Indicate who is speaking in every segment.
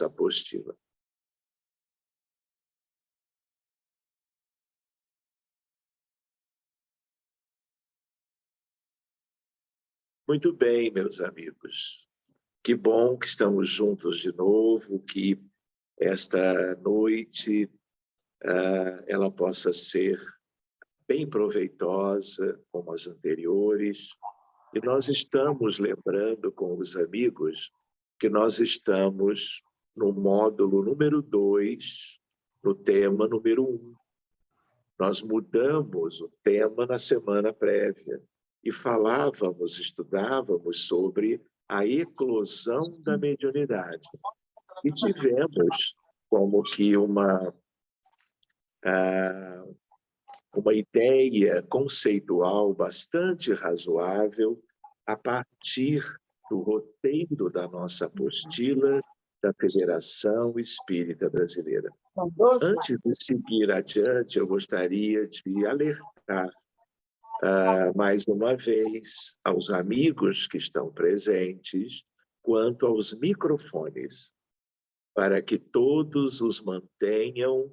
Speaker 1: apostila. Muito bem, meus amigos. Que bom que estamos juntos de novo, que esta noite ela possa ser bem proveitosa, como as anteriores. E nós estamos lembrando com os amigos que nós estamos no módulo número 2, no tema número 1. Nós mudamos o tema na semana prévia e estudávamos sobre a eclosão da mediunidade. E tivemos como que uma ideia conceitual bastante razoável a partir do roteiro da nossa apostila da Federação Espírita Brasileira. Antes de seguir adiante, eu gostaria de alertar mais uma vez aos amigos que estão presentes quanto aos microfones, para que todos os mantenham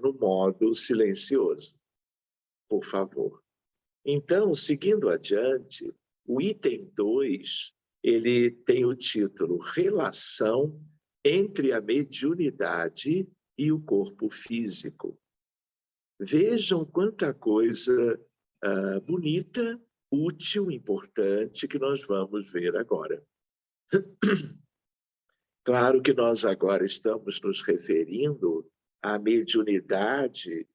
Speaker 1: no modo silencioso, por favor. Então, seguindo adiante, o item 2, ele tem o título Relação entre a mediunidade e o corpo físico. Vejam quanta coisa bonita, útil, importante que nós vamos ver agora. Claro que nós agora estamos nos referindo à mediunidade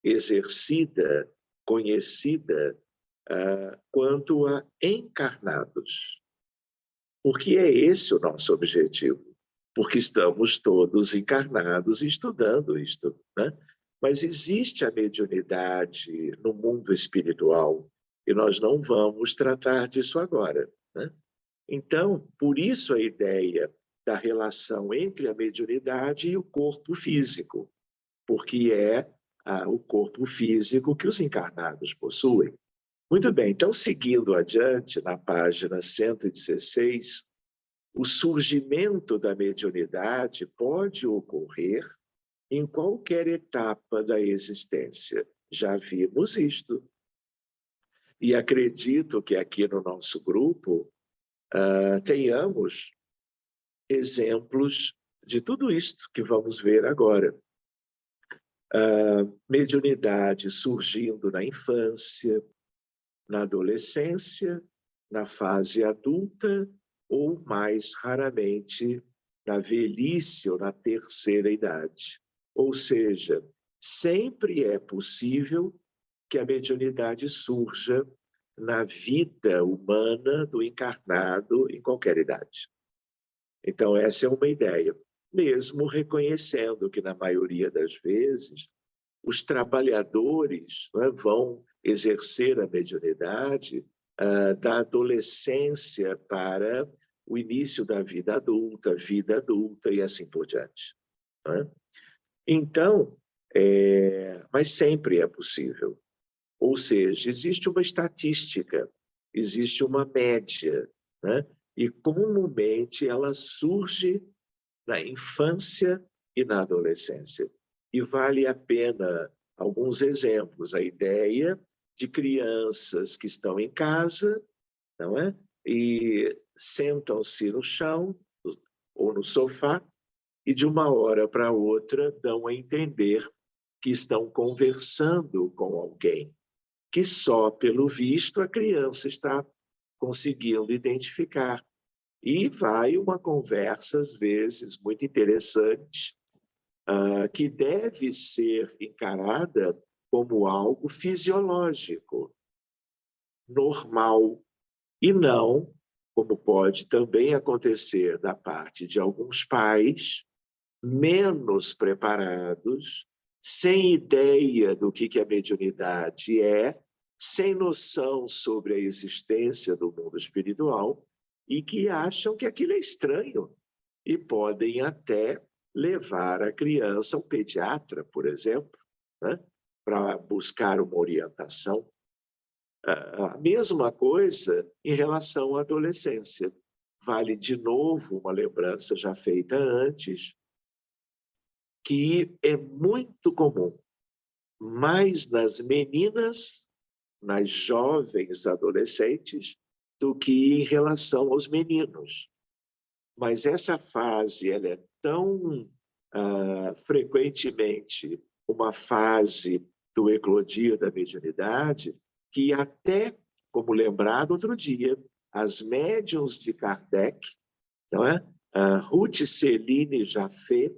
Speaker 1: exercida, conhecida quanto a encarnados. Porque é esse o nosso objetivo. Porque estamos todos encarnados estudando isto, né? Mas existe a mediunidade no mundo espiritual e nós não vamos tratar disso agora, né? Então, por isso a ideia da relação entre a mediunidade e o corpo físico, porque é o corpo físico que os encarnados possuem. Muito bem, então, seguindo adiante, na página 116, o surgimento da mediunidade pode ocorrer em qualquer etapa da existência. Já vimos isto. E acredito que aqui no nosso grupo tenhamos exemplos de tudo isto que vamos ver agora. Mediunidade surgindo na infância, na adolescência, na fase adulta ou, mais raramente, na velhice ou na terceira idade. Ou seja, sempre é possível que a mediunidade surja na vida humana do encarnado em qualquer idade. Então, essa é uma ideia. Mesmo reconhecendo que, na maioria das vezes, os trabalhadores vão exercer a mediunidade da adolescência para o início da vida adulta e assim por diante. Então, mas sempre é possível. Ou seja, existe uma estatística, existe uma média, né? E comumente ela surge na infância e na adolescência. E vale a pena alguns exemplos. A ideia de crianças que estão em casa, não é? E sentam-se no chão ou no sofá e de uma hora para outra dão a entender que estão conversando com alguém, que só pelo visto a criança está conseguindo identificar. E vai uma conversa, às vezes, muito interessante, que deve ser encarada como algo fisiológico, normal, e não, como pode também acontecer da parte de alguns pais, menos preparados, sem ideia do que a mediunidade é, sem noção sobre a existência do mundo espiritual, e que acham que aquilo é estranho e podem até levar a criança ao pediatra, por exemplo, né, para buscar uma orientação. A mesma coisa em relação à adolescência. vale de novo uma lembrança já feita antes, que é muito comum, mais nas meninas, nas jovens adolescentes, do que em relação aos meninos. Mas essa fase ela é tão frequentemente uma fase do eclodir da mediunidade, que até, como lembrado outro dia, as médiuns de Kardec, não é? Ruth Céline Jaffé,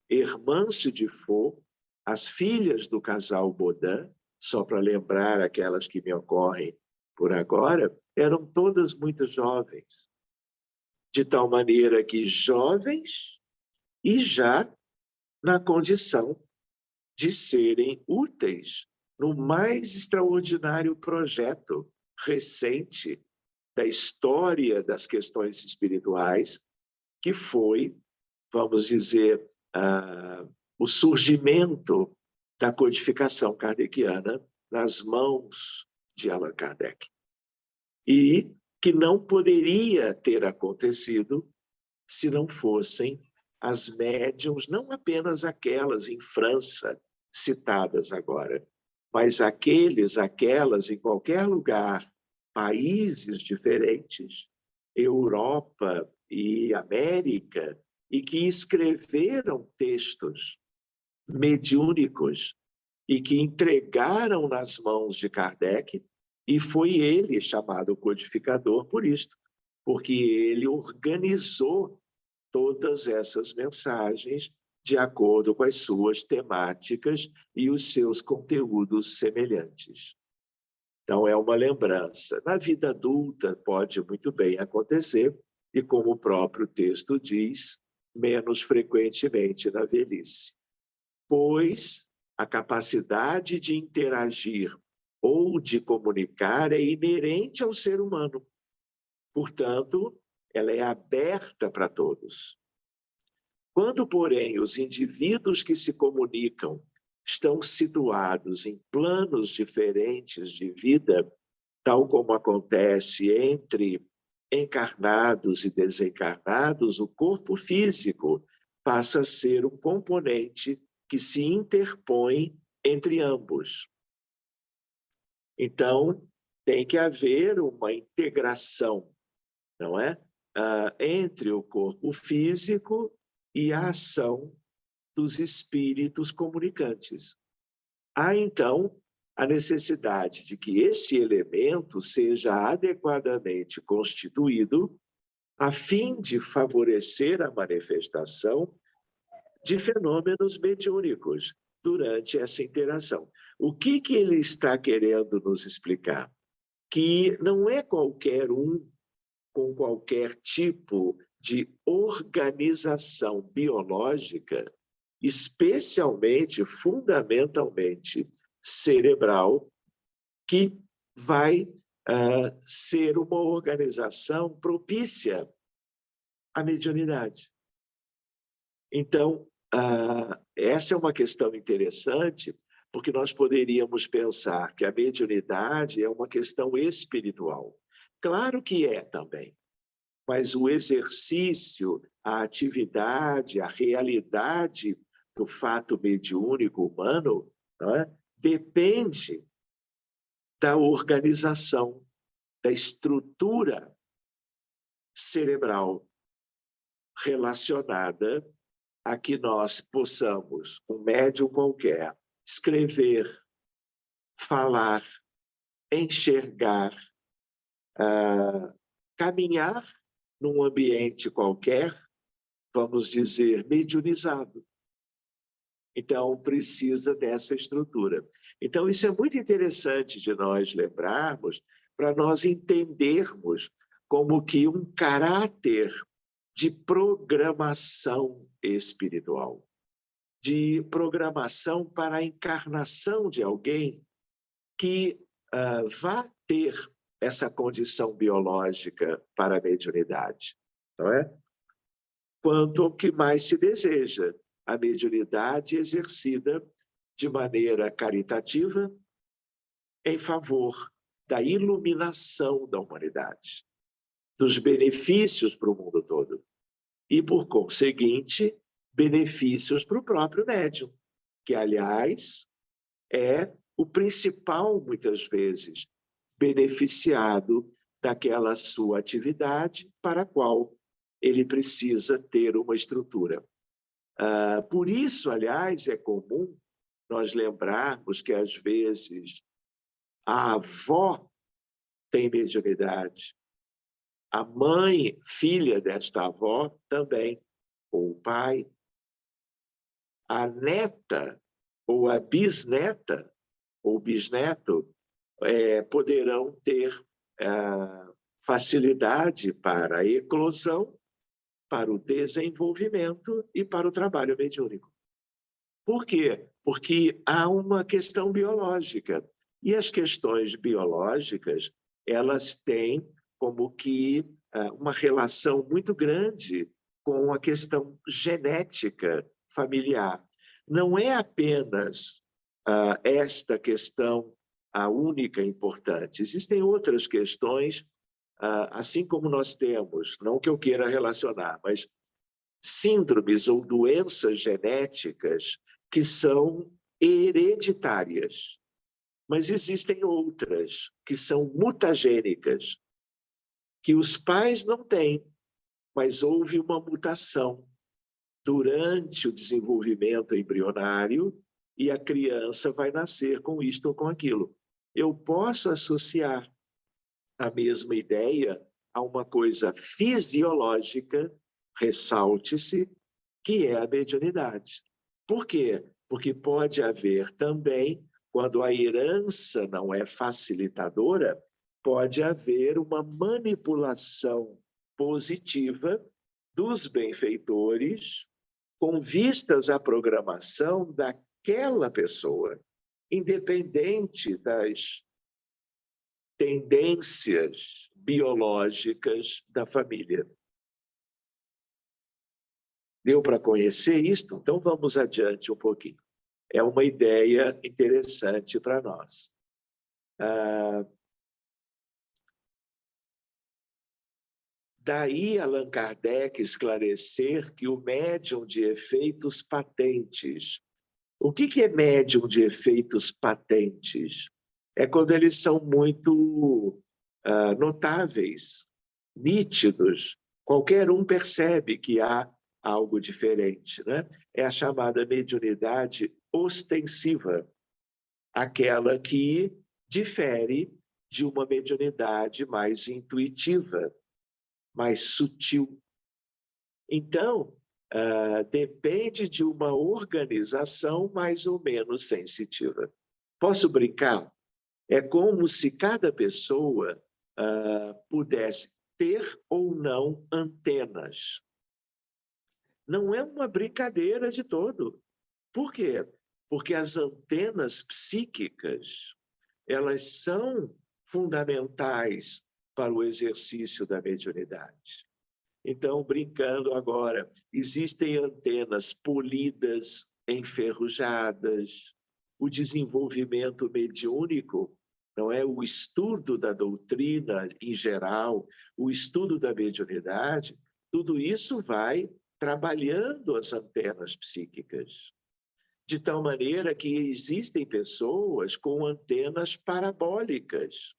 Speaker 1: Hermâncio de Faux, as filhas do casal Baudin, só para lembrar aquelas que me ocorrem por agora, eram todas muito jovens, de tal maneira que jovens e já na condição de serem úteis no mais extraordinário projeto recente da história das questões espirituais, que foi, vamos dizer, o surgimento da codificação kardeciana nas mãos de Allan Kardec. E que não poderia ter acontecido se não fossem as médiuns, não apenas aquelas em França, citadas agora, mas aquelas em qualquer lugar, países diferentes, Europa e América, e que escreveram textos mediúnicos e que entregaram nas mãos de Kardec, e foi ele chamado codificador por isto, porque ele organizou todas essas mensagens de acordo com as suas temáticas e os seus conteúdos semelhantes. Então, é uma lembrança. Na vida adulta, pode muito bem acontecer, e como o próprio texto diz, menos frequentemente na velhice. Pois a capacidade de interagir ou de comunicar é inerente ao ser humano. Portanto, ela é aberta para todos. Quando, porém, os indivíduos que se comunicam estão situados em planos diferentes de vida, tal como acontece entre encarnados e desencarnados, o corpo físico passa a ser um componente que se interpõe entre ambos. Então, tem que haver uma integração, não é? Entre o corpo físico e a ação dos espíritos comunicantes. Há, então, a necessidade de que esse elemento seja adequadamente constituído a fim de favorecer a manifestação de fenômenos mediúnicos durante essa interação. O que ele está querendo nos explicar? Que não é qualquer um com qualquer tipo de organização biológica, especialmente, fundamentalmente, cerebral, que vai ser uma organização propícia à mediunidade. Então, essa é uma questão interessante, porque nós poderíamos pensar que a mediunidade é uma questão espiritual. Claro que é também, mas o exercício, a atividade, a realidade do fato mediúnico humano, não é? Depende da organização, da estrutura cerebral relacionada a que nós possamos, um médium qualquer, escrever, falar, enxergar, caminhar num ambiente qualquer, vamos dizer, mediunizado. Então, precisa dessa estrutura. Então, isso é muito interessante de nós lembrarmos, para nós entendermos como que um caráter de programação espiritual, de programação para a encarnação de alguém que vá ter essa condição biológica para a mediunidade, não é? Quanto ao que mais se deseja, a mediunidade exercida de maneira caritativa em favor da iluminação da humanidade, dos benefícios para o mundo todo. E, por conseguinte, benefícios para o próprio médium, que, aliás, é o principal, muitas vezes, beneficiado daquela sua atividade para a qual ele precisa ter uma estrutura. Por isso, aliás, é comum nós lembrarmos que, às vezes, a avó tem mediunidade, a mãe, filha desta avó, também, ou o pai, a neta ou a bisneta ou bisneto poderão ter facilidade para a eclosão, para o desenvolvimento e para o trabalho mediúnico. Por quê? Porque há uma questão biológica. E as questões biológicas, elas têm como que uma relação muito grande com a questão genética familiar. Não é apenas esta questão a única importante. Existem outras questões, assim como nós temos, não que eu queira relacionar, mas síndromes ou doenças genéticas que são hereditárias. Mas existem outras que são mutagênicas, que os pais não têm, mas houve uma mutação durante o desenvolvimento embrionário e a criança vai nascer com isto ou com aquilo. Eu posso associar a mesma ideia a uma coisa fisiológica, ressalte-se, que é a mediunidade. Por quê? Porque pode haver também, quando a herança não é facilitadora, pode haver uma manipulação positiva dos benfeitores com vistas à programação daquela pessoa, independente das tendências biológicas da família. Deu para conhecer isto? Então vamos adiante um pouquinho. É uma ideia interessante para nós. Daí Allan Kardec esclarecer que o médium de efeitos patentes. O que é médium de efeitos patentes? É quando eles são muito notáveis, nítidos. Qualquer um percebe que há algo diferente, né? É a chamada mediunidade ostensiva, aquela que difere de uma mediunidade mais intuitiva, mais sutil. Então, depende de uma organização mais ou menos sensitiva. Posso brincar? É como se cada pessoa pudesse ter ou não antenas. Não é uma brincadeira de todo. Por quê? Porque as antenas psíquicas, elas são fundamentais para o exercício da mediunidade. Então, brincando agora, existem antenas polidas, enferrujadas. O desenvolvimento mediúnico, não é? O estudo da doutrina em geral, o estudo da mediunidade, tudo isso vai trabalhando as antenas psíquicas. De tal maneira que existem pessoas com antenas parabólicas,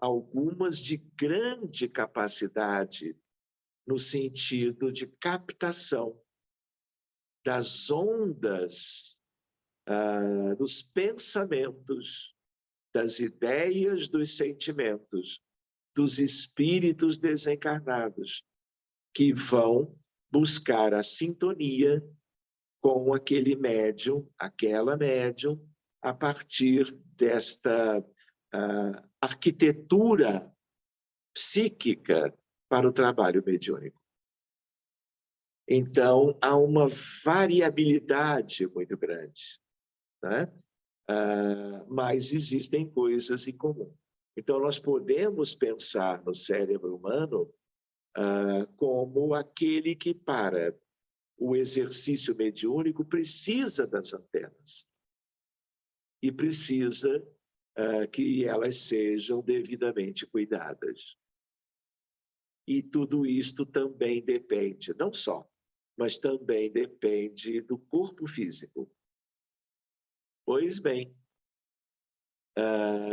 Speaker 1: algumas de grande capacidade no sentido de captação das ondas, dos pensamentos, das ideias, dos sentimentos, dos espíritos desencarnados, que vão buscar a sintonia com aquele médium, aquela médium, a partir desta arquitetura psíquica para o trabalho mediúnico. Então, há uma variabilidade muito grande, né? Mas existem coisas em comum. Então, nós podemos pensar no cérebro humano como aquele que, para o exercício mediúnico, precisa das antenas e precisa que elas sejam devidamente cuidadas. E tudo isto também depende, não só, mas também depende do corpo físico. Pois bem,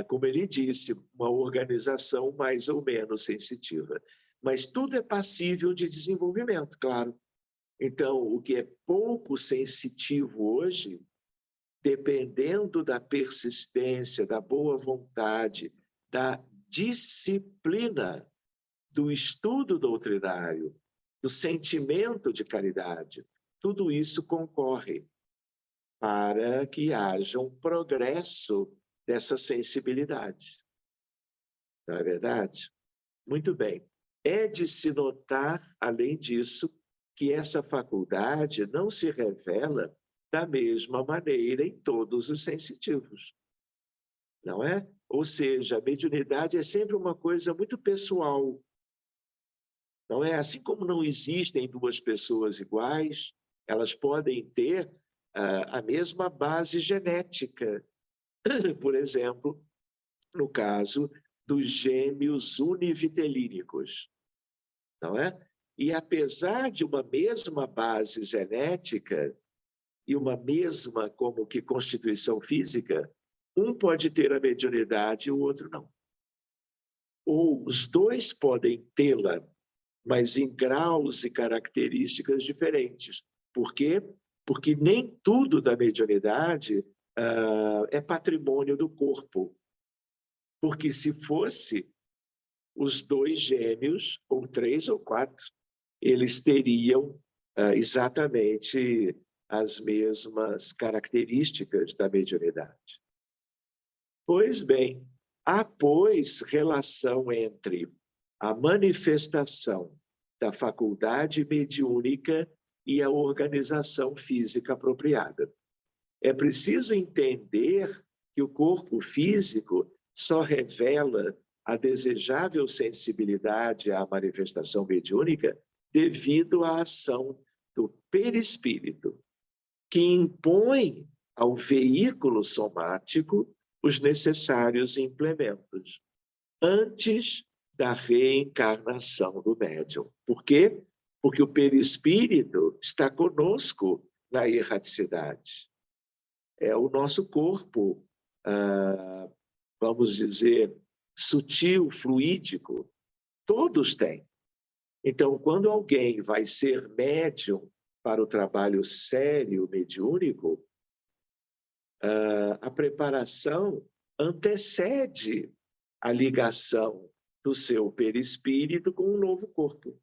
Speaker 1: como ele disse, uma organização mais ou menos sensitiva. Mas tudo é passível de desenvolvimento, claro. Então, o que é pouco sensitivo hoje, dependendo da persistência, da boa vontade, da disciplina, do estudo doutrinário, do sentimento de caridade, tudo isso concorre para que haja um progresso dessa sensibilidade. Não é verdade? Muito bem. É de se notar, além disso, que essa faculdade não se revela da mesma maneira em todos os sensitivos. Não é? Ou seja, a mediunidade é sempre uma coisa muito pessoal. Não é? Assim como não existem duas pessoas iguais, elas podem ter a mesma base genética. Por exemplo, no caso dos gêmeos univitelínicos, não é? E apesar de uma mesma base genética e uma mesma como que constituição física, um pode ter a mediunidade e o outro não. Ou os dois podem tê-la, mas em graus e características diferentes. Por quê? Porque nem tudo da mediunidade é patrimônio do corpo. Porque se fosse os dois gêmeos, ou 3 ou 4, eles teriam exatamente as mesmas características da mediunidade. Pois bem, há, pois, relação entre a manifestação da faculdade mediúnica e a organização física apropriada. É preciso entender que o corpo físico só revela a desejável sensibilidade à manifestação mediúnica devido à ação do perispírito, que impõe ao veículo somático os necessários implementos, antes da reencarnação do médium. Por quê? Porque o perispírito está conosco na erraticidade. É o nosso corpo, vamos dizer, sutil, fluídico, todos têm. Então, quando alguém vai ser médium para o trabalho sério, mediúnico, a preparação antecede a ligação do seu perispírito com um novo corpo.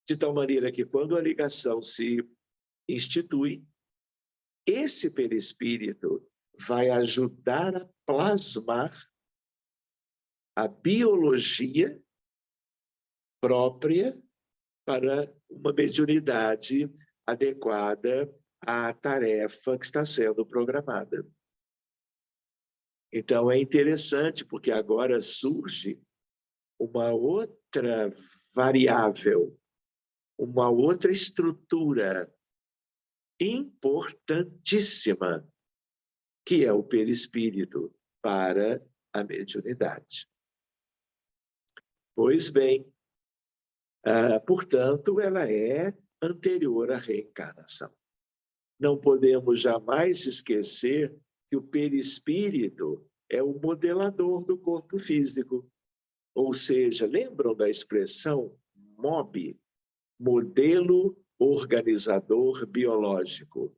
Speaker 1: De tal maneira que, quando a ligação se institui, esse perispírito vai ajudar a plasmar a biologia própria para uma mediunidade adequada à tarefa que está sendo programada. Então, é interessante, porque agora surge uma outra variável, uma outra estrutura importantíssima, que é o perispírito para a mediunidade. Pois bem, portanto, ela é anterior à reencarnação. Não podemos jamais esquecer que o perispírito é o modelador do corpo físico. Ou seja, lembram da expressão MOB, modelo organizador biológico?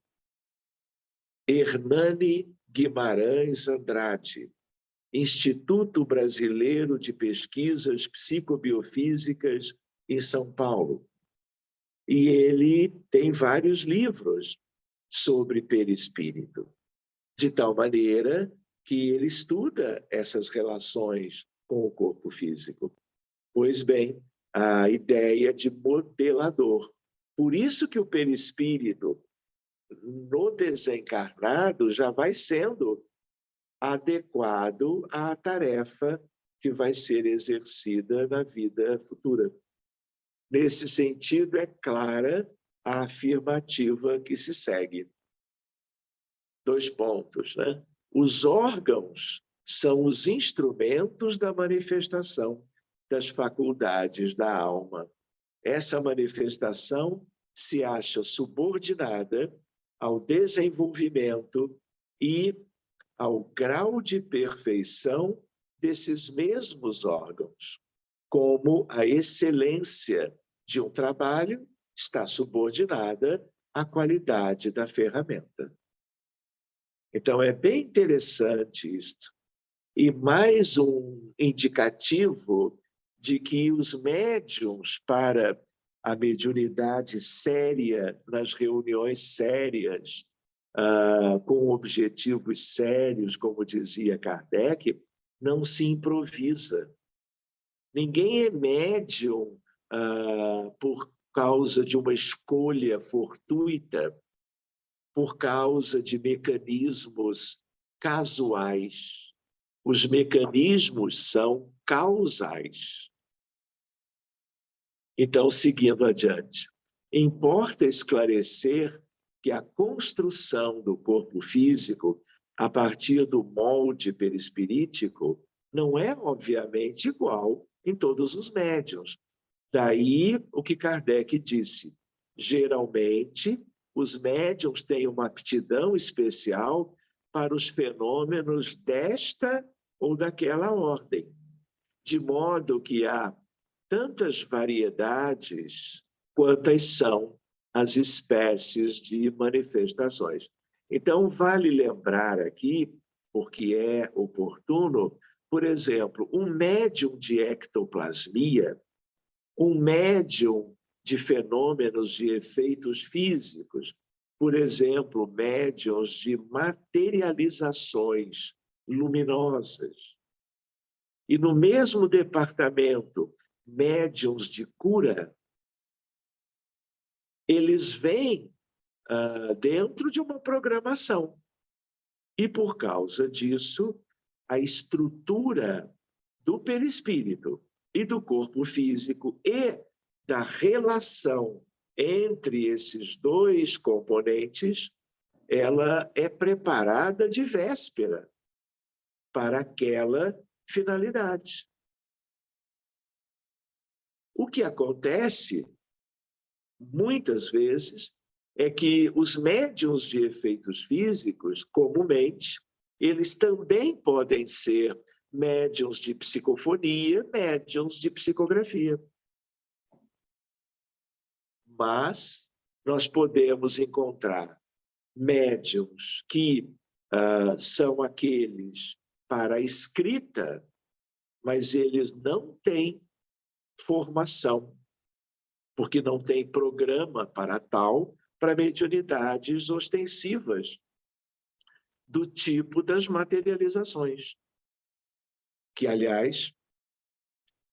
Speaker 1: Hernani Guimarães Andrade, Instituto Brasileiro de Pesquisas Psicobiofísicas em São Paulo. E ele tem vários livros sobre perispírito, de tal maneira que ele estuda essas relações com o corpo físico. Pois bem, a ideia de modelador. Por isso que o perispírito, no desencarnado, já vai sendo adequado à tarefa que vai ser exercida na vida futura. Nesse sentido, é clara a afirmativa que se segue. 2 pontos, né? Os órgãos são os instrumentos da manifestação das faculdades da alma. Essa manifestação se acha subordinada ao desenvolvimento e ao grau de perfeição desses mesmos órgãos, como a excelência de um trabalho está subordinada à qualidade da ferramenta. Então, é bem interessante isto. E mais um indicativo de que os médiuns, para a mediunidade séria, nas reuniões sérias, com objetivos sérios, como dizia Kardec, não se improvisa. Ninguém é médium por causa de uma escolha fortuita, por causa de mecanismos casuais. Os mecanismos são causais. Então, seguindo adiante, importa esclarecer que a construção do corpo físico a partir do molde perispirítico não é, obviamente, igual em todos os médiuns. Daí o que Kardec disse. Geralmente, os médiuns têm uma aptidão especial para os fenômenos desta ou daquela ordem, de modo que há tantas variedades quantas são as espécies de manifestações. Então, vale lembrar aqui, porque é oportuno, por exemplo, um médium de ectoplasmia, um médium de fenômenos de efeitos físicos, por exemplo, médiums de materializações luminosas. E no mesmo departamento, médiums de cura, eles vêm dentro de uma programação. E, por causa disso, a estrutura do perispírito e do corpo físico e da relação entre esses dois componentes, ela é preparada de véspera para aquela finalidade. O que acontece, muitas vezes, é que os médiuns de efeitos físicos, comumente, eles também podem ser médiuns de psicofonia, médiuns de psicografia. Mas nós podemos encontrar médiuns que são aqueles para a escrita, mas eles não têm formação, porque não tem programa para tal, para mediunidades ostensivas, do tipo das materializações, que, aliás,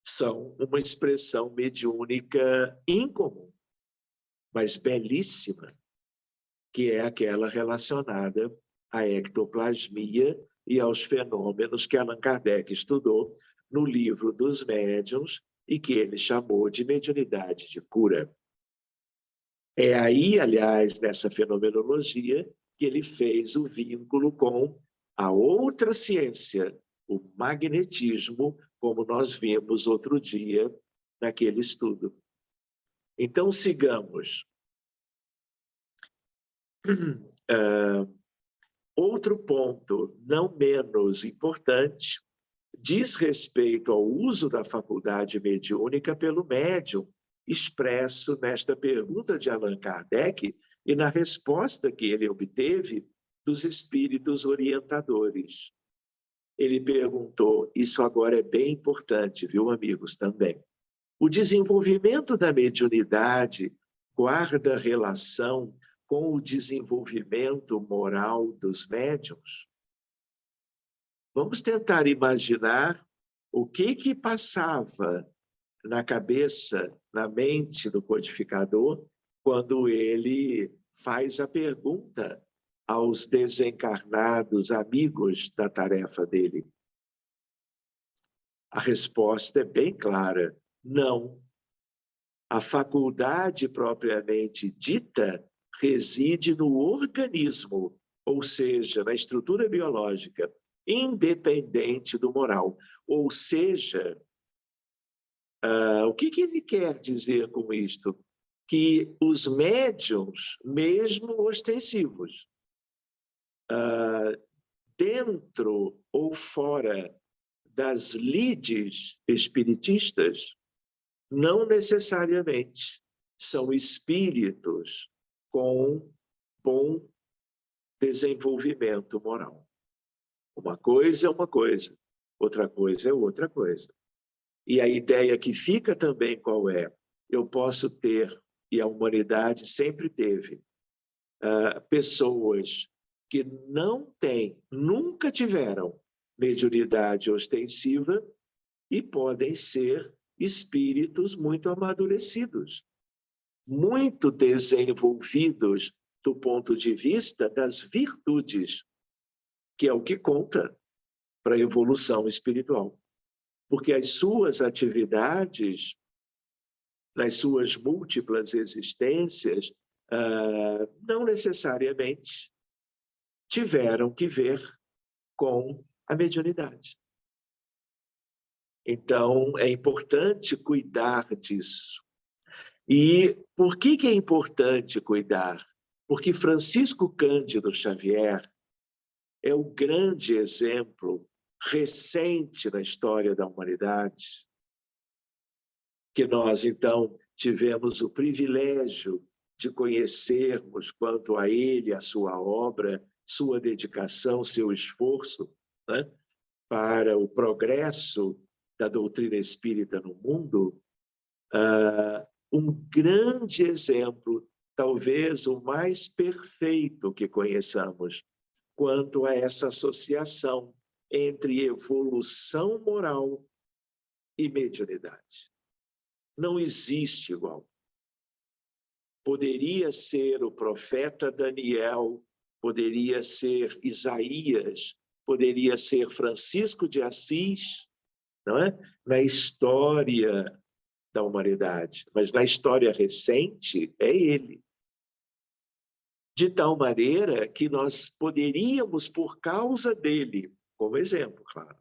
Speaker 1: são uma expressão mediúnica incomum, mas belíssima, que é aquela relacionada à ectoplasmia e aos fenômenos que Allan Kardec estudou no livro dos médiuns e que ele chamou de mediunidade de cura. É aí, aliás, nessa fenomenologia, que ele fez o vínculo com a outra ciência, o magnetismo, como nós vimos outro dia naquele estudo. Então, sigamos. Outro ponto, não menos importante, diz respeito ao uso da faculdade mediúnica pelo médium, expresso nesta pergunta de Allan Kardec e na resposta que ele obteve dos espíritos orientadores. Ele perguntou, isso agora é bem importante, viu, amigos, também. O desenvolvimento da mediunidade guarda relação com o desenvolvimento moral dos médiuns? Vamos tentar imaginar o que passava na cabeça, na mente do codificador, quando ele faz a pergunta aos desencarnados amigos da tarefa dele. A resposta é bem clara, não. A faculdade propriamente dita reside no organismo, ou seja, na estrutura biológica, independente do moral. Ou seja, O que ele quer dizer com isto? Que os médiuns, mesmo ostensivos, dentro ou fora das lides espiritistas, não necessariamente são espíritos com bom desenvolvimento moral. Uma coisa é uma coisa, outra coisa é outra coisa. E a ideia que fica também qual é? Eu posso ter, e a humanidade sempre teve, pessoas que não têm, nunca tiveram mediunidade ostensiva e podem ser espíritos muito amadurecidos, muito desenvolvidos do ponto de vista das virtudes, que é o que conta para a evolução espiritual. Porque as suas atividades, nas suas múltiplas existências, não necessariamente tiveram que ver com a mediunidade. Então, é importante cuidar disso. E por que é importante cuidar? Porque Francisco Cândido Xavier é o grande exemplo recente na história da humanidade, que nós, então, tivemos o privilégio de conhecermos quanto a ele, a sua obra, sua dedicação, seu esforço, né, para o progresso da doutrina espírita no mundo, um grande exemplo, talvez o mais perfeito que conheçamos, quanto a essa associação entre evolução moral e mediunidade. Não existe igual. Poderia ser o profeta Daniel, poderia ser Isaías, poderia ser Francisco de Assis, não é? Na história da humanidade, mas na história recente é ele. De tal maneira que nós poderíamos, por causa dele, como exemplo, claro,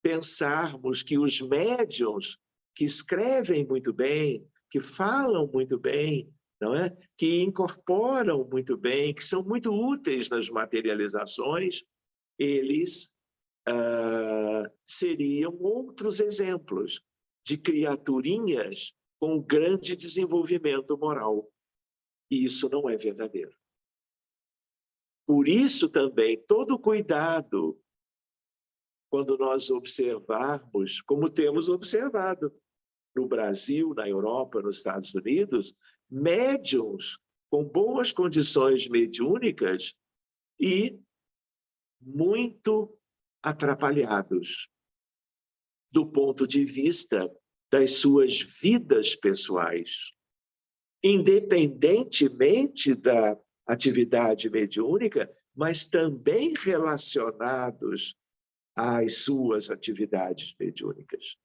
Speaker 1: pensarmos que os médiuns que escrevem muito bem, que falam muito bem, não é? Que incorporam muito bem, que são muito úteis nas materializações, eles seriam outros exemplos de criaturinhas com grande desenvolvimento moral. E isso não é verdadeiro. Por isso também, todo cuidado quando nós observarmos, como temos observado no Brasil, na Europa, nos Estados Unidos, médiuns com boas condições mediúnicas e muito atrapalhados do ponto de vista das suas vidas pessoais, independentemente da atividade mediúnica, mas também relacionados às suas atividades mediúnicas.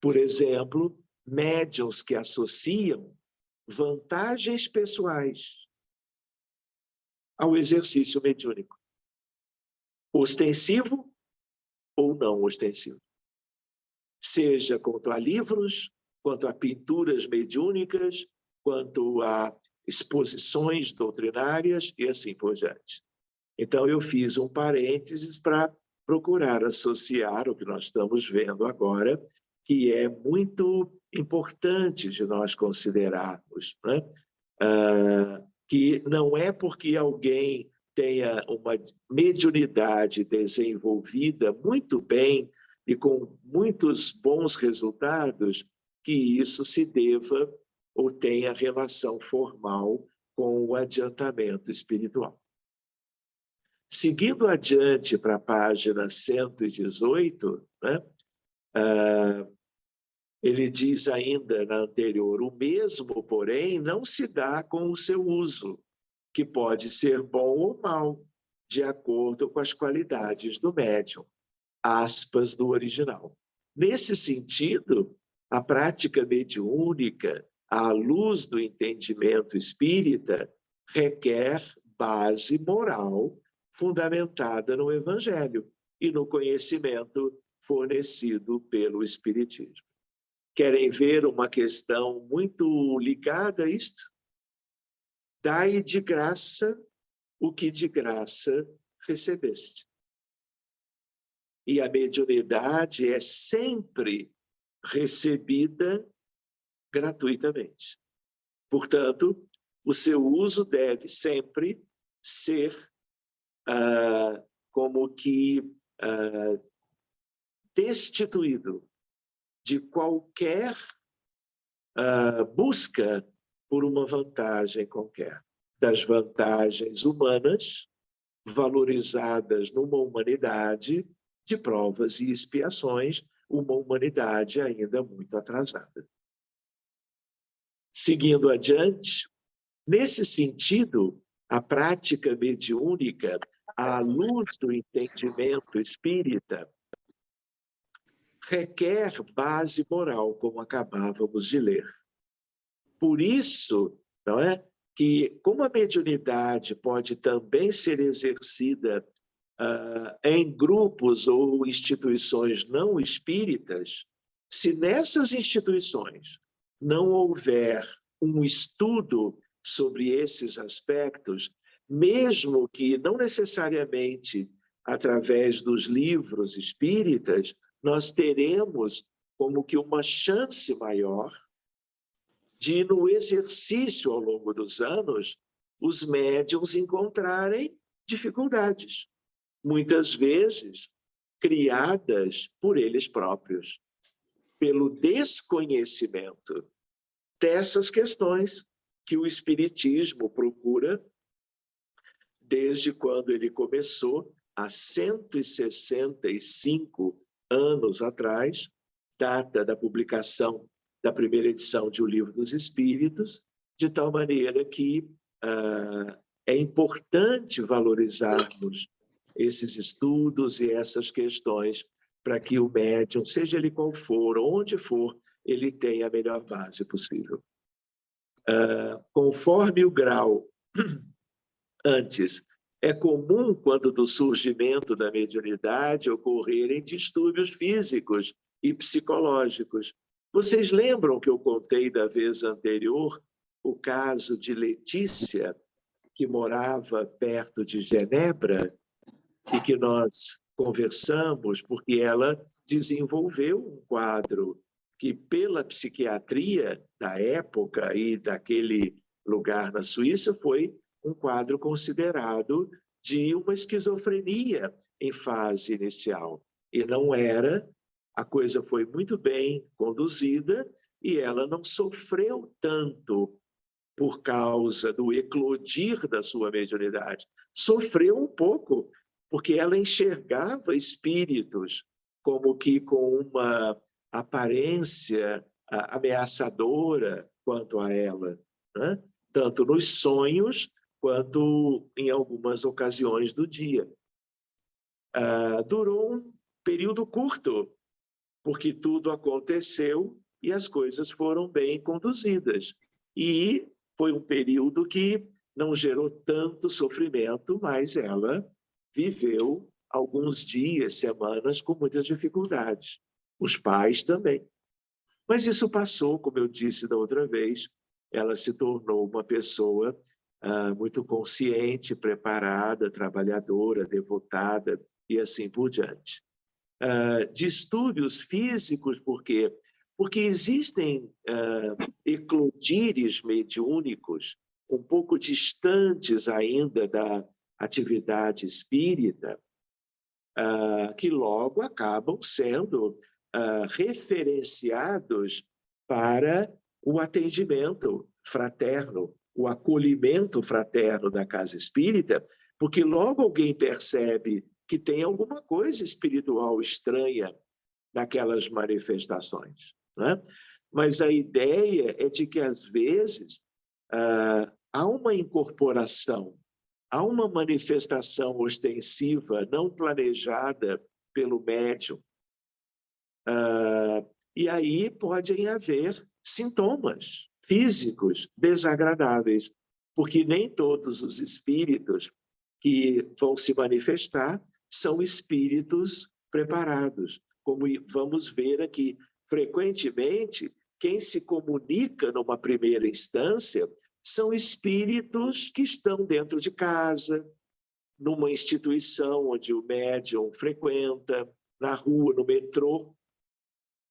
Speaker 1: Por exemplo, médiuns que associam vantagens pessoais ao exercício mediúnico, ostensivo ou não ostensivo. Seja quanto a livros, quanto a pinturas mediúnicas, quanto a exposições doutrinárias e assim por diante. Então, eu fiz um parênteses para procurar associar o que nós estamos vendo agora, que é muito importante de nós considerarmos, né? Que não é porque alguém tenha uma mediunidade desenvolvida muito bem e com muitos bons resultados, que isso se deva ou tenha relação formal com o adiantamento espiritual. Seguindo adiante para a página 118, né, ele diz ainda na anterior, o mesmo, porém, não se dá com o seu uso, que pode ser bom ou mau, de acordo com as qualidades do médium. Aspas do original. Nesse sentido, a prática mediúnica, à luz do entendimento espírita, requer base moral fundamentada no Evangelho e no conhecimento fornecido pelo Espiritismo. Querem ver uma questão muito ligada a isto? Dai de graça o que de graça recebeste. E a mediunidade é sempre recebida gratuitamente. Portanto, o seu uso deve sempre ser como que destituído de qualquer busca por uma vantagem qualquer. Das vantagens humanas, valorizadas numa humanidade de provas e expiações, uma humanidade ainda muito atrasada. Seguindo adiante, nesse sentido, a prática mediúnica, à luz do entendimento espírita, requer base moral, como acabávamos de ler. Por isso, não é, que como a mediunidade pode também ser exercida em grupos ou instituições não espíritas, se nessas instituições não houver um estudo sobre esses aspectos, mesmo que não necessariamente através dos livros espíritas, nós teremos como que uma chance maior de, no exercício ao longo dos anos, os médiuns encontrarem dificuldades, muitas vezes criadas por eles próprios, pelo desconhecimento dessas questões que o Espiritismo procura desde quando ele começou, há 165 anos atrás, data da publicação da primeira edição de O Livro dos Espíritos, de tal maneira que é importante valorizarmos esses estudos e essas questões para que o médium, seja ele qual for, onde for, ele tenha a melhor base possível. Conforme o grau antes, é comum, quando do surgimento da mediunidade, ocorrerem distúrbios físicos e psicológicos. Vocês lembram que eu contei da vez anterior o caso de Letícia, que morava perto de Genebra, e que nós conversamos porque ela desenvolveu um quadro que, pela psiquiatria da época e daquele lugar na Suíça, foi um quadro considerado de uma esquizofrenia em fase inicial. E não era, a coisa foi muito bem conduzida e ela não sofreu tanto por causa do eclodir da sua mediunidade. Sofreu um pouco, porque ela enxergava espíritos como que com uma aparência ameaçadora quanto a ela, né? Tanto nos sonhos quanto em algumas ocasiões do dia. Durou um período curto, porque tudo aconteceu e as coisas foram bem conduzidas. E foi um período que não gerou tanto sofrimento, mas ela viveu alguns dias, semanas, com muitas dificuldades. Os pais também. Mas isso passou, como eu disse da outra vez, ela se tornou uma pessoa muito consciente, preparada, trabalhadora, devotada e assim por diante. Distúrbios físicos, por quê? Porque existem eclodires mediúnicos um pouco distantes ainda da atividade espírita, que logo acabam sendo referenciados para o atendimento fraterno, o acolhimento fraterno da casa espírita, porque logo alguém percebe que tem alguma coisa espiritual estranha naquelas manifestações, né? Mas a ideia é de que, às vezes, há uma incorporação, há uma manifestação ostensiva não planejada pelo médium, e aí podem haver sintomas físicos desagradáveis, porque nem todos os espíritos que vão se manifestar são espíritos preparados, como vamos ver aqui. frequentemente, quem se comunica numa primeira instância são espíritos que estão dentro de casa, numa instituição onde o médium frequenta, na rua, no metrô,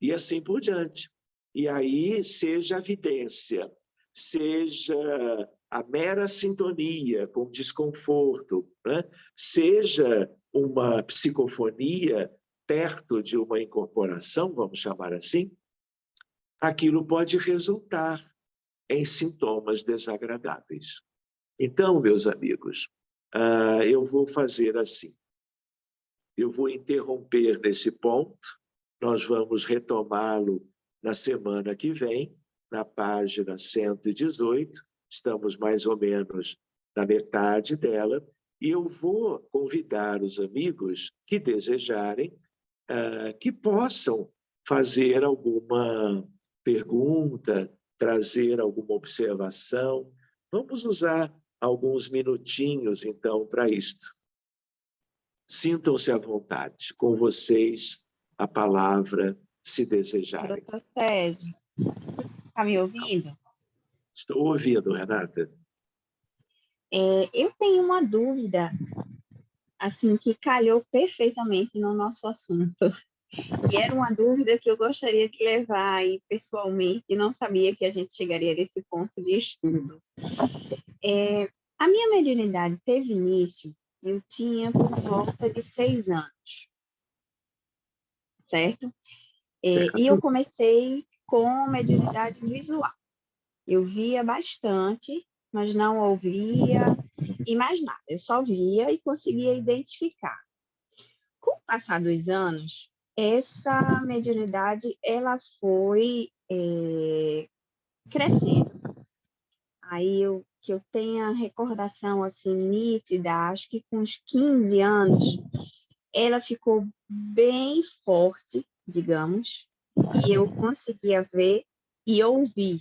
Speaker 1: e assim por diante. E aí, seja a vidência, seja a mera sintonia com desconforto, né? Seja uma psicofonia perto de uma incorporação, vamos chamar assim, aquilo pode resultar em sintomas desagradáveis. Então, meus amigos, eu vou fazer assim. Eu vou interromper nesse ponto, nós vamos retomá-lo na semana que vem, na página 118, estamos mais ou menos na metade dela, e eu vou convidar os amigos que desejarem que possam fazer alguma pergunta, trazer alguma observação. Vamos usar alguns minutinhos, então, para isto. Sintam-se à vontade, com vocês a palavra, se desejarem.
Speaker 2: Doutor Sérgio, está me ouvindo?
Speaker 1: Estou ouvindo, Renata.
Speaker 2: Eu tenho uma dúvida, assim, que calhou perfeitamente no nosso assunto. E era uma dúvida que eu gostaria de levar aí pessoalmente, e não sabia que a gente chegaria nesse ponto de estudo. A minha mediunidade teve início, eu tinha por volta de 6 anos, certo? E eu comecei com mediunidade visual. Eu via bastante, mas não ouvia e mais nada. Eu só via e conseguia identificar. Com o passar dos anos, essa mediunidade ela foi crescendo. Aí que eu tenha recordação assim nítida, acho que com uns 15 anos, ela ficou bem forte, digamos, e eu conseguia ver e ouvir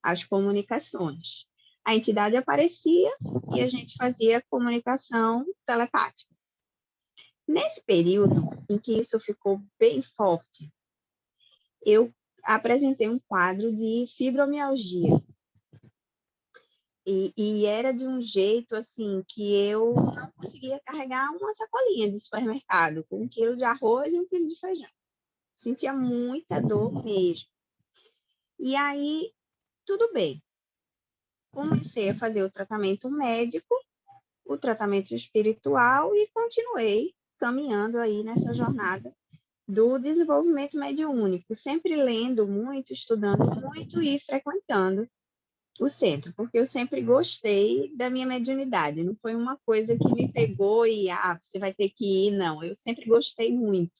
Speaker 2: as comunicações. A entidade aparecia e a gente fazia comunicação telepática. Nesse período em que isso ficou bem forte, eu apresentei um quadro de fibromialgia. E era de um jeito assim que eu não conseguia carregar uma sacolinha de supermercado com 1 quilo de arroz e 1 quilo de feijão. Sentia muita dor mesmo. E aí, tudo bem. Comecei a fazer o tratamento médico, o tratamento espiritual e continuei caminhando aí nessa jornada do desenvolvimento mediúnico, sempre lendo muito, estudando muito e frequentando o centro, porque eu sempre gostei da minha mediunidade, não foi uma coisa que me pegou e, você vai ter que ir, não, eu sempre gostei muito,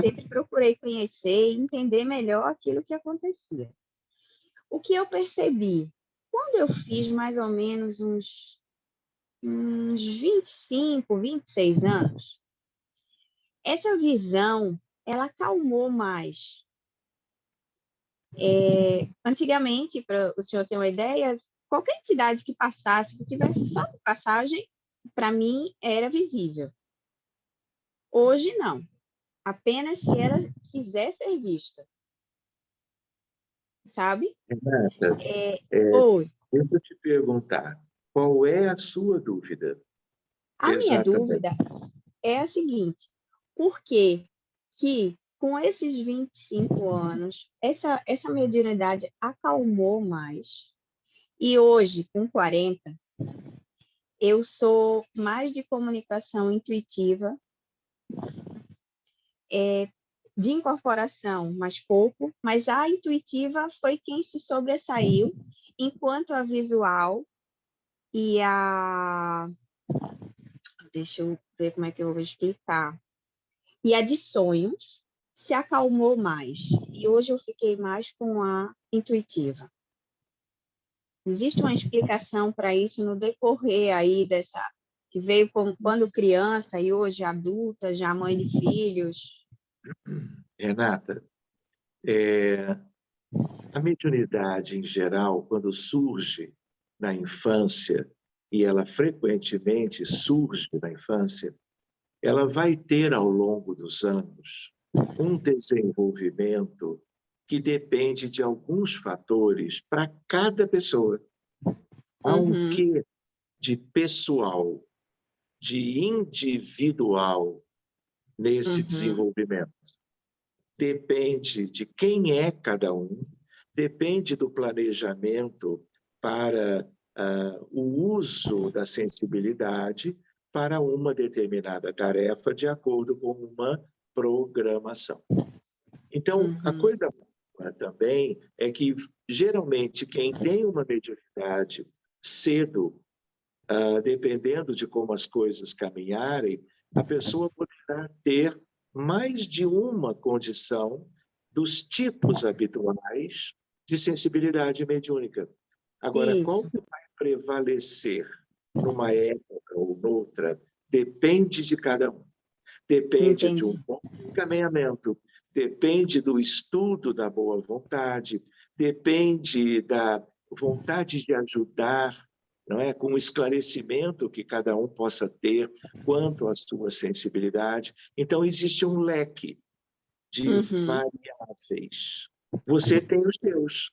Speaker 2: sempre procurei conhecer e entender melhor aquilo que acontecia. O que eu percebi, quando eu fiz mais ou menos uns 25, 26 anos, essa visão, ela acalmou mais. Antigamente, para o senhor ter uma ideia, qualquer entidade que passasse, que tivesse só de passagem, para mim era visível. Hoje, não. Apenas se ela quiser ser vista. Sabe?
Speaker 1: Renata,
Speaker 2: Oi.
Speaker 1: deixa eu te perguntar, qual é a sua dúvida?
Speaker 2: A minha dúvida é a seguinte: por que com esses 25 anos, essa mediunidade acalmou mais, e hoje, com 40, eu sou mais de comunicação intuitiva, de incorporação, mais pouco, mas a intuitiva foi quem se sobressaiu, enquanto a visual e a... Deixa eu ver como é que eu vou explicar. E a de sonhos se acalmou mais. E hoje eu fiquei mais com a intuitiva. Existe uma explicação para isso no decorrer aí dessa... que veio quando criança e hoje adulta, já mãe de filhos.
Speaker 1: Renata, a mediunidade, em geral, quando surge na infância, e ela frequentemente surge na infância, ela vai ter, ao longo dos anos, um desenvolvimento que depende de alguns fatores para cada pessoa. Há um
Speaker 2: Uhum,
Speaker 1: quê de pessoal, de individual nesse
Speaker 2: uhum,
Speaker 1: desenvolvimento. Depende de quem é cada um, depende do planejamento para o uso da sensibilidade para uma determinada tarefa de acordo com uma programação. Então, a
Speaker 2: uhum.
Speaker 1: coisa boa também é que, geralmente, quem tem uma mediunidade cedo, dependendo de como as coisas caminharem, a pessoa poderá ter mais de uma condição dos tipos habituais de sensibilidade mediúnica. Agora, qual
Speaker 2: Isso,
Speaker 1: que vai prevalecer numa época ou noutra depende de cada um. Depende de um
Speaker 2: entendi.
Speaker 1: bom encaminhamento, depende do estudo da boa vontade, depende da vontade de ajudar, não é? Com o esclarecimento que cada um possa ter quanto à sua sensibilidade. Então, existe um leque de
Speaker 2: Uhum,
Speaker 1: variáveis. Você tem os seus,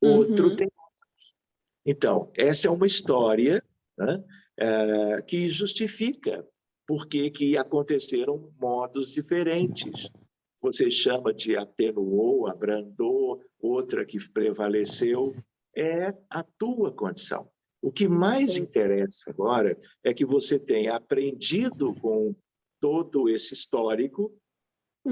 Speaker 1: outro
Speaker 2: uhum.
Speaker 1: tem. Então, essa é uma história, né, que justifica por que aconteceram modos diferentes. Você chama de atenuou, abrandou, outra que prevaleceu, é a tua condição. O que mais
Speaker 2: Entendi.
Speaker 1: interessa agora é que você tenha aprendido com todo esse histórico,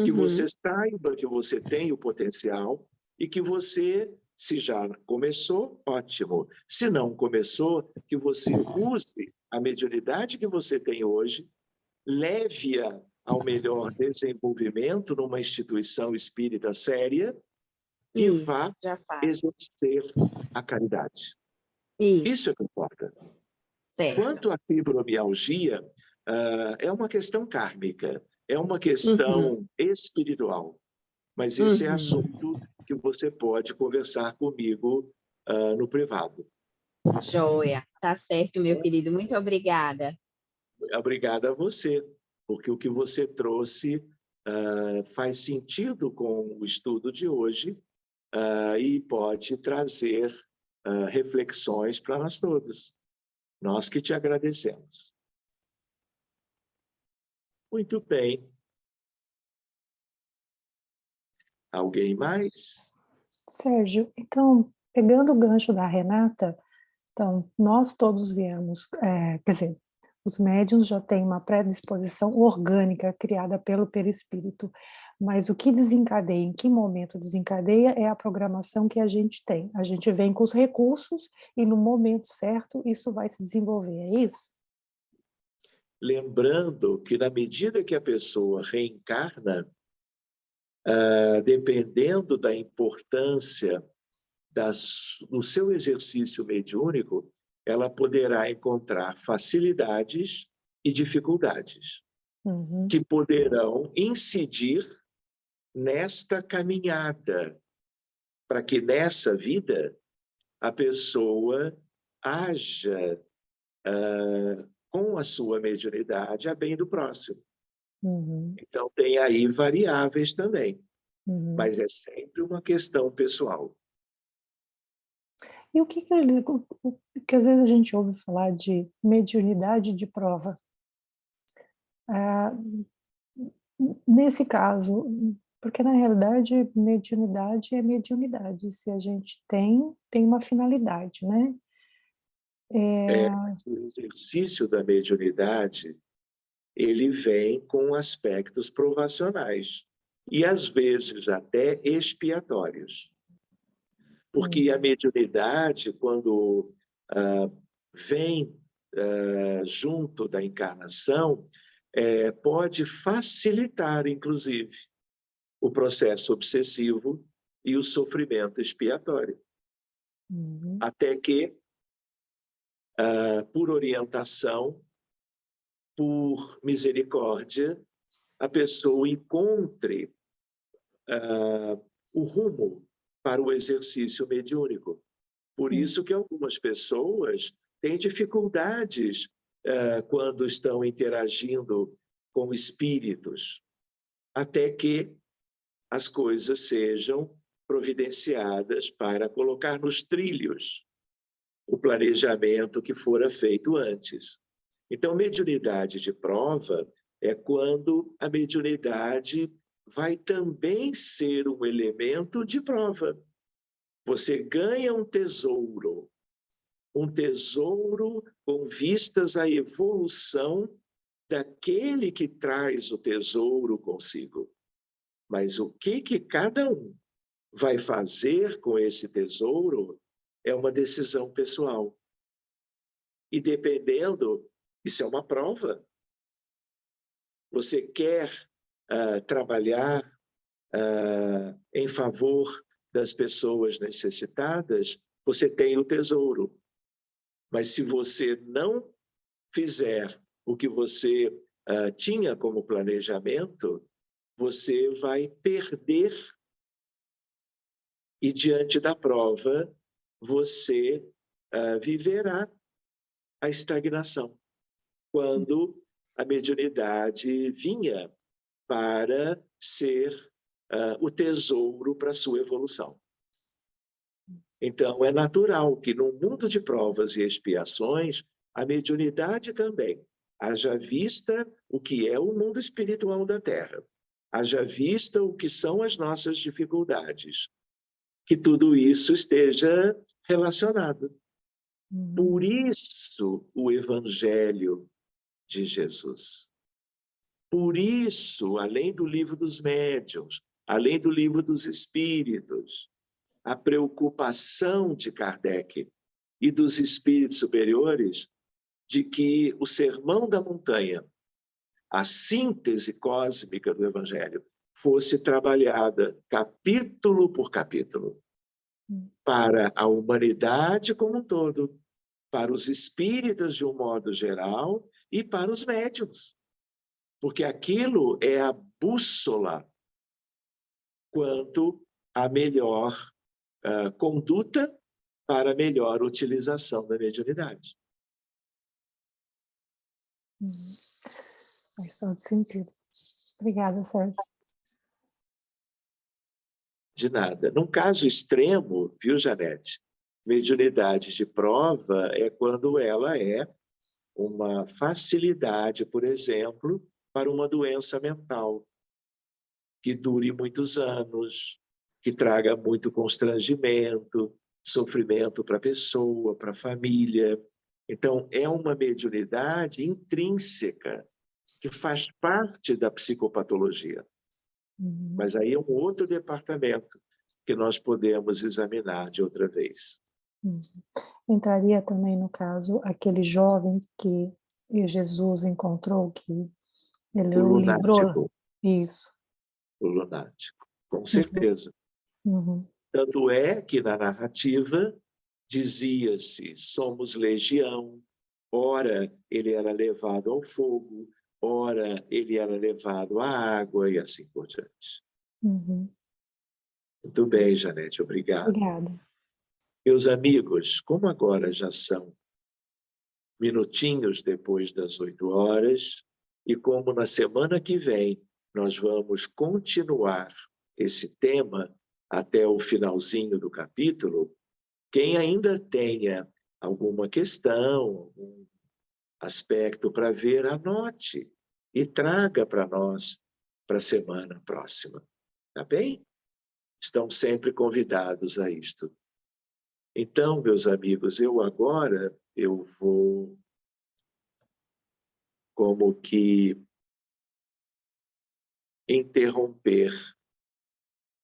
Speaker 1: que você
Speaker 2: Uhum.
Speaker 1: saiba que você tem o potencial e que você, se já começou, ótimo. Se não começou, que você use a mediunidade que você tem hoje, leve-a ao melhor desenvolvimento numa instituição espírita séria e
Speaker 2: Isso,
Speaker 1: vá
Speaker 2: já faz.
Speaker 1: exercer a caridade.
Speaker 2: Isso,
Speaker 1: Isso é que importa.
Speaker 2: certo.
Speaker 1: Quanto à fibromialgia, é uma questão kármica, é uma
Speaker 2: Uhum,
Speaker 1: questão espiritual. Mas esse é
Speaker 2: uhum.
Speaker 1: assunto que você pode conversar comigo no privado.
Speaker 2: Joia. Tá certo, meu querido. Muito obrigada.
Speaker 1: Obrigado a você, porque o que você trouxe faz sentido com o estudo de hoje e pode trazer reflexões para nós todos. Nós que te agradecemos. Muito bem. Alguém mais?
Speaker 3: Sérgio, então, pegando o gancho da Renata, então, nós todos viemos, quer dizer, os médiuns já têm uma predisposição orgânica criada pelo perispírito, mas o que desencadeia, em que momento desencadeia, é a programação que a gente tem. A gente vem com os recursos e no momento certo isso vai se desenvolver, é isso?
Speaker 1: Lembrando que, na medida que a pessoa reencarna, dependendo da importância do seu exercício mediúnico, ela poderá encontrar facilidades e dificuldades
Speaker 3: Uhum,
Speaker 1: que poderão incidir nesta caminhada, para que nessa vida a pessoa haja com a sua mediunidade a bem do próximo.
Speaker 3: uhum,
Speaker 1: Então, tem aí variáveis também,
Speaker 3: uhum.
Speaker 1: mas é sempre uma questão pessoal.
Speaker 3: E o que às vezes a gente ouve falar de mediunidade de prova? Ah, nesse caso, porque na realidade mediunidade é mediunidade, se a gente tem uma finalidade, né. É,
Speaker 1: O exercício da mediunidade, ele vem com aspectos provacionais e, às vezes, até expiatórios. Porque a
Speaker 3: hum,
Speaker 1: mediunidade, quando ah, vem junto da encarnação, pode facilitar, inclusive, o processo obsessivo e o sofrimento expiatório.
Speaker 3: uhum,
Speaker 1: Até que, por orientação, por misericórdia, a pessoa encontre o rumo para o exercício mediúnico. Por
Speaker 3: hum,
Speaker 1: isso que algumas pessoas têm dificuldades quando estão interagindo com espíritos. até que as coisas sejam providenciadas para colocar nos trilhos o planejamento que fora feito antes. Então, mediunidade de prova é quando a mediunidade vai também ser um elemento de prova. Você ganha um tesouro com vistas à evolução daquele que traz o tesouro consigo. Mas o que cada um vai fazer com esse tesouro é uma decisão pessoal. E dependendo, isso é uma prova. Você quer trabalhar em favor das pessoas necessitadas, você tem o tesouro. Mas se você não fizer o que você tinha como planejamento, você vai perder. E diante da prova, você viverá a estagnação. Quando a mediunidade vinha para ser o tesouro para a sua evolução. Então, é natural que no mundo de provas e expiações, a mediunidade também, haja vista o que é o mundo espiritual da Terra, haja vista o que são as nossas dificuldades, que tudo isso esteja relacionado. Por isso, o Evangelho de Jesus. Por isso, além do livro dos médiuns, além do livro dos espíritos, a preocupação de Kardec e dos espíritos superiores de que o Sermão da Montanha, a síntese cósmica do Evangelho, fosse trabalhada capítulo por capítulo para a humanidade como um todo, para os espíritas de um modo geral e para os médiuns. Porque aquilo é a bússola quanto à melhor conduta para a melhor utilização da mediunidade.
Speaker 3: Faz todo sentido. Obrigada, Sérgio.
Speaker 1: De nada. Num caso extremo, viu, Janete? Mediunidade de prova é quando ela é uma facilidade, por exemplo, para uma doença mental, que dure muitos anos, que traga muito constrangimento, sofrimento para a pessoa, para a família. Então, é uma mediunidade intrínseca, que faz parte da psicopatologia. Mas aí é um outro departamento que nós podemos examinar de outra vez.
Speaker 3: Entraria também, no caso, aquele jovem que Jesus encontrou, que ele
Speaker 1: O
Speaker 3: o livrou.
Speaker 1: lunático.
Speaker 3: Isso.
Speaker 1: O lunático, com certeza. Tanto é que na narrativa dizia-se, somos legião, ora ele era levado ao fogo, ora ele era levado à água e assim por diante. Muito bem, Janete, obrigado.
Speaker 3: Obrigada.
Speaker 1: Meus amigos, como agora já são minutinhos depois das 8 horas, e como na semana que vem nós vamos continuar esse tema até o finalzinho do capítulo, quem ainda tenha alguma questão, algum aspecto para ver, anote e traga para nós para a semana próxima. Tá bem? Estão sempre convidados a isto. Então, meus amigos, eu vou como que interromper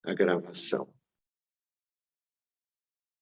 Speaker 1: a gravação.